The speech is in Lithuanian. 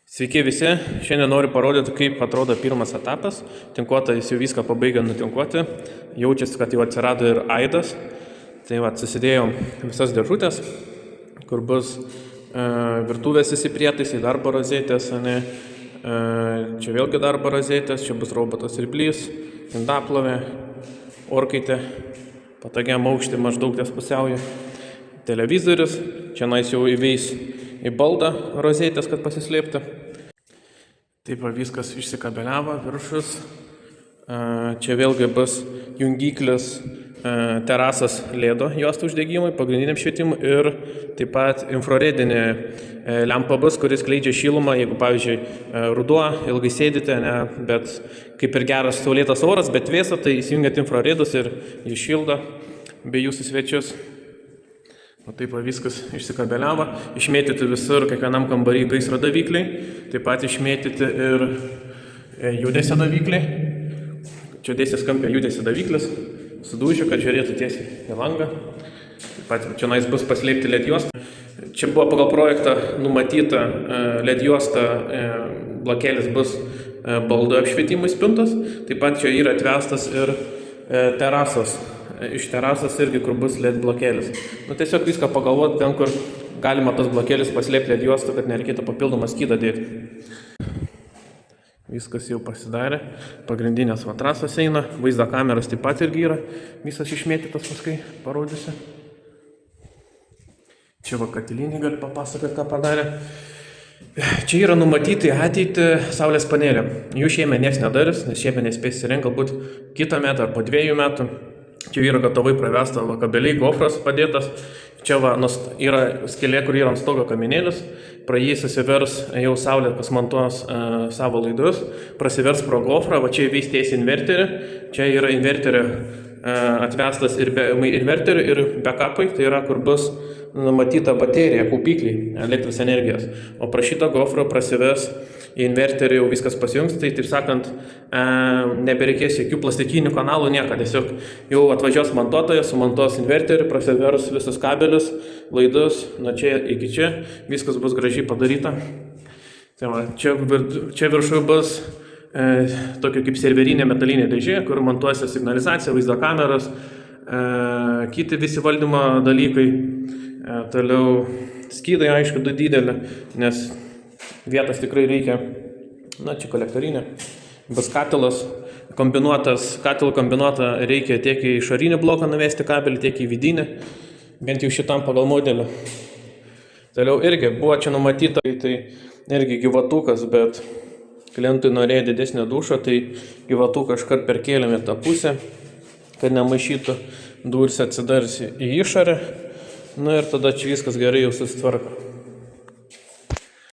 Sveiki visi, šiandien noriu parodyti, kaip atrodo pirmas etapas. Tinkuotojas jau viską pabaigė nutinkuoti, jaučiasi, kad jau atsirado ir aidas. Tai susidėjau visas dėžutės, kur bus virtuvės visi prietaisai, darbo rozetės, čia vėlgi darbo rozetės, čia bus robotas siurblys, indaplovė, orkaitė, patogiam aukštį maždaug ties pusiauju, televizorius, čia jau įveis į baldą rozetės, kad pasislėpti. Taip viskas išsikabeliavo, viršus. Čia vėlgi bus jungiklis terasas lėdo juostų uždegimui, pagrindiniam švietimui ir taip pat infraredinė lempa bus, kuris skleidžia šilumą, jeigu pavyzdžiui ruduo, ilgai sėdite, bet kaip ir geras saulėtas oras, bet vėsa, tai įsijungiat infraredus ir jį šildo bei jūsų svečius. Taip viskas išsikabeliavo, išmėtyti visur, kiekvienam kambarį gaisro davikliai, taip pat išmėtyti ir judesio davikliai. Čia dėsis kampė judesio daviklis, sudūžiu, kad žiūrėtų tiesiai į langą. Taip pat čia bus paslėpti LED juostą. Čia buvo pagal projektą numatyta LED juosta, blokėlis bus baldo apšvietimui spintos, taip pat čia yra atvestas ir terasos. Iš terasos irgi, kur bus LED blokėlis. Tiesiog viską pagalvoti ten, kur galima tas blokėlis paslėpti LED juostą, kad nereikėtų papildomą skydą dėti. Viskas jau pasidarė. Pagrindinės trasos eina. Vaizdo kameros taip pat irgi yra. Visas išmėtytas paskui parodysiu. Čia katilinį gali papasakoti, ką padarė. Čia yra numatyti ateitį saulės panelė. Jų šiemet nieks nedarys, nes šiemet nespės įrengti galbūt kitą metą ar po 2 metų. Čia yra gatavai pravesta kabeliai, gofras padėtas. Čia yra skylė, kur yra ant stogo kaminėlis. Pra jį susivers jau saulė, kas montuos savo laidus. Prasivers pro gofrą, čia įveis inverterį. Čia yra inverterį atvestas ir inverterį ir backupai. Tai yra, kur bus numatyta baterija, kaupikliai elektros energijos. O pra šitą gofrą prasivers į inverterį jau viskas pasijungs, tai taip sakant, nebereikės jokių plastikinių kanalų, nieko. Tiesiog jau atvažiuos montuotojas, sumontuos inverterį, prasivers visus kabelius, laidus, nuo čia iki čia, viskas bus gražiai padaryta. Tai čia viršui bus tokia kaip serverinė metalinė dėžė, kur montuosi signalizacija, vaizdo kameros, kiti visi valdymo dalykai. Toliau skydai, aišku, didelė, nes vietos tikrai reikia. Čia kolektorinė. Bus katilas kombinuotas, katilų kombinuotą reikia tiek į išorinį bloką nuvesti kabelį, tiek į vidinį, bent jau šitam pagal modelį. Toliau irgi buvo čia numatyta, tai irgi gyvatukas, bet klientui norėjo didesnio dušo, tai gyvatuką iškart perkėlėme tą pusę, kad nemaišytų, durys atsidarsi į išorę. Ir tada čia viskas gerai jau susitvarko.